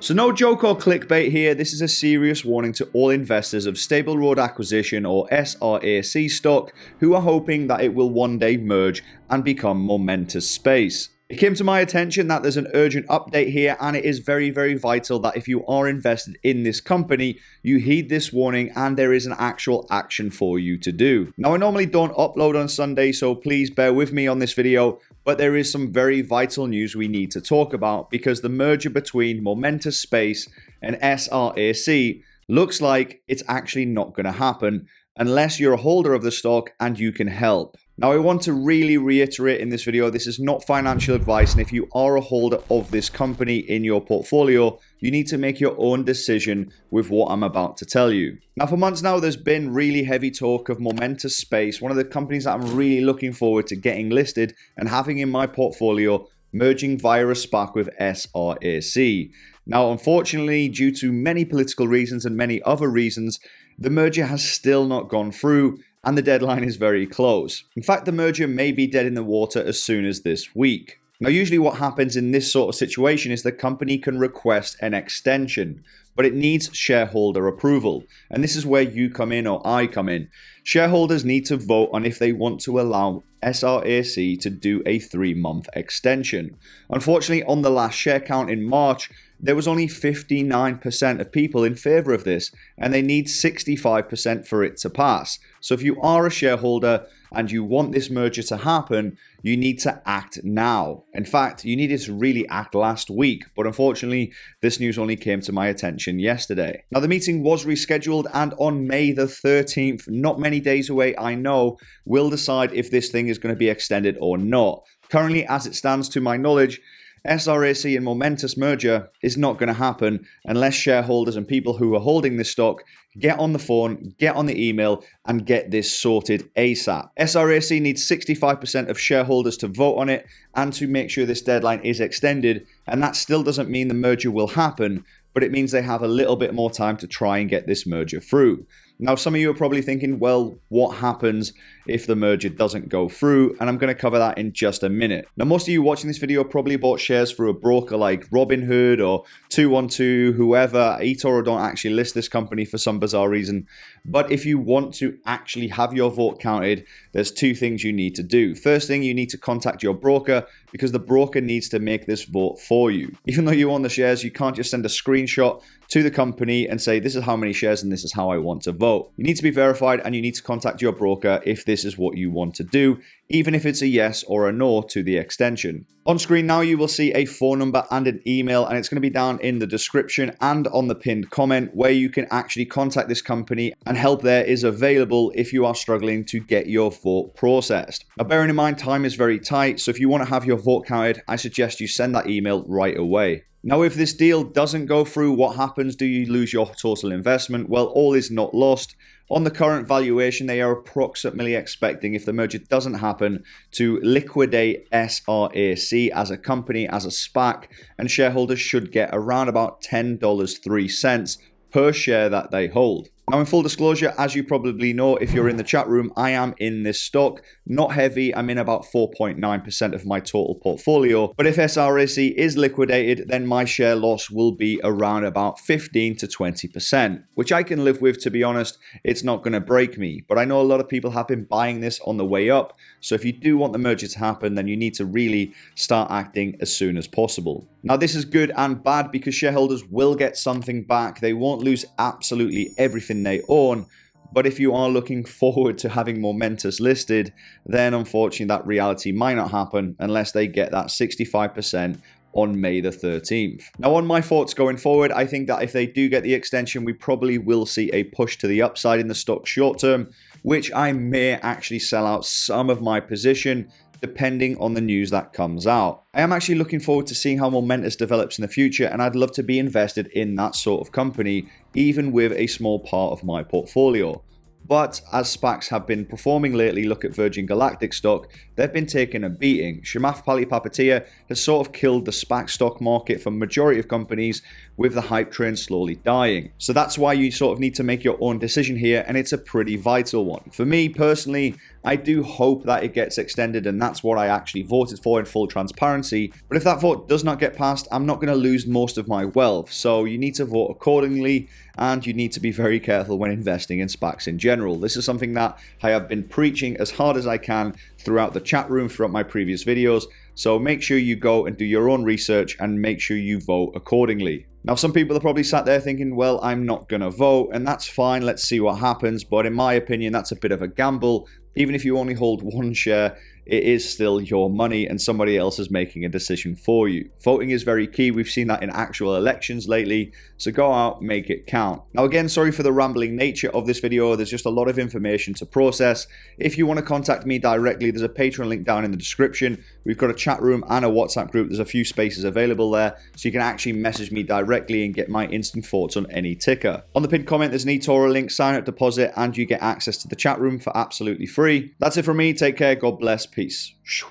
So no joke or clickbait here, this is a serious warning to all investors of Stable Road Acquisition or SRAC stock who are hoping that it will one day merge and become Momentus space. It came to my attention that there's an urgent update here, and it is very, very vital that if you are invested in this company, you heed this warning and there is an actual action for you to do. Now, I normally don't upload on Sunday, so please bear with me on this video, but there is some very vital news we need to talk about because the merger between Momentus Space and SRAC looks like it's actually not going to happen unless you're a holder of the stock and you can help. Now, I want to really reiterate in this video, this is not financial advice, and if you are a holder of this company in your portfolio, you need to make your own decision with what I'm about to tell you. Now, for months now, there's been really heavy talk of Momentus Space, one of the companies that I'm really looking forward to getting listed and having in my portfolio, merging via a SPAC with SRAC. Now, unfortunately, due to many political reasons and many other reasons, the merger has still not gone through, and the deadline is very close. In fact, the merger may be dead in the water as soon as this week. Now, usually what happens in this sort of situation is the company can request an extension, but it needs shareholder approval. And this is where you come in or I come in. Shareholders need to vote on if they want to allow SRAC to do a 3-month extension. Unfortunately, on the last share count in March, there was only 59% of people in favor of this, and they need 65% for it to pass. So if you are a shareholder and you want this merger to happen, you need to act now. In fact, you needed to really act last week, but unfortunately, this news only came to my attention yesterday. Now, the meeting was rescheduled, and on May the 13th, not many days away, I know, we'll decide if this thing is going to be extended or not. Currently, as it stands to my knowledge, SRAC and Momentus merger is not going to happen unless shareholders and people who are holding this stock get on the phone, get on the email, and get this sorted ASAP. SRAC needs 65% of shareholders to vote on it and to make sure this deadline is extended, and that still doesn't mean the merger will happen, but it means they have a little bit more time to try and get this merger through. Now, some of you are probably thinking, well, what happens if the merger doesn't go through? And I'm going to cover that in just a minute. Now, most of you watching this video probably bought shares through a broker like Robinhood or 212, whoever. eToro don't actually list this company for some bizarre reason. But if you want to actually have your vote counted, there's 2 things you need to do. First thing, you need to contact your broker because the broker needs to make this vote for you. Even though you own the shares, you can't just send a screenshot to the company and say, this is how many shares and this is how I want to vote. You need to be verified and you need to contact your broker if this is what you want to do, even if it's a yes or a no to the extension. On screen now, you will see a phone number and an email, and it's going to be down in the description and on the pinned comment where you can actually contact this company, and help there is available if you are struggling to get your vote processed. Now, bearing in mind, time is very tight, so if you want to have your vote counted, I suggest you send that email right away. Now, if this deal doesn't go through, what happens? Do you lose your total investment? Well, all is not lost. On the current valuation, they are approximately expecting, if the merger doesn't happen, to liquidate SRAC as a company, as a SPAC, and shareholders should get around about $10.03 per share that they hold. Now, in full disclosure, as you probably know, if you're in the chat room, I am in this stock. Not heavy, I'm in about 4.9% of my total portfolio. But if SRAC is liquidated, then my share loss will be around about 15 to 20%, which I can live with, to be honest. It's not going to break me. But I know a lot of people have been buying this on the way up. So if you do want the merger to happen, then you need to really start acting as soon as possible. Now, this is good and bad because shareholders will get something back. They won't lose absolutely everything they own, but if you are looking forward to having Momentus listed, then unfortunately that reality might not happen unless they get that 65% on May the 13th. Now, on my thoughts going forward, I think that if they do get the extension, we probably will see a push to the upside in the stock short term, which I may actually sell out some of my position depending on the news that comes out. I am actually looking forward to seeing how Momentus develops in the future, and I'd love to be invested in that sort of company, even with a small part of my portfolio. But as SPACs have been performing lately, look at Virgin Galactic stock, they've been taking a beating. Chamath Palihapitiya has sort of killed the SPAC stock market for majority of companies, with the hype train slowly dying. So that's why you sort of need to make your own decision here, and it's a pretty vital one. For me personally, I do hope that it gets extended, and that's what I actually voted for in full transparency. But if that vote does not get passed, I'm not going to lose most of my wealth. So you need to vote accordingly, and you need to be very careful when investing in SPACs in general. This is something that I have been preaching as hard as I can throughout the chat room, throughout my previous videos. So make sure you go and do your own research and make sure you vote accordingly. Now, some people are probably sat there thinking, well, I'm not going to vote, and that's fine. Let's see what happens. But in my opinion, that's a bit of a gamble. Even if you only hold one share, it is still your money and somebody else is making a decision for you. Voting is very key. We've seen that in actual elections lately. So go out, make it count. Now, again, sorry for the rambling nature of this video. There's just a lot of information to process. If you want to contact me directly, there's a Patreon link down in the description. We've got a chat room and a WhatsApp group. There's a few spaces available there. So you can actually message me directly and get my instant thoughts on any ticker. On the pinned comment, there's an eToro link, sign up deposit, and you get access to the chat room for absolutely free. That's it from me. Take care. God bless. Peace.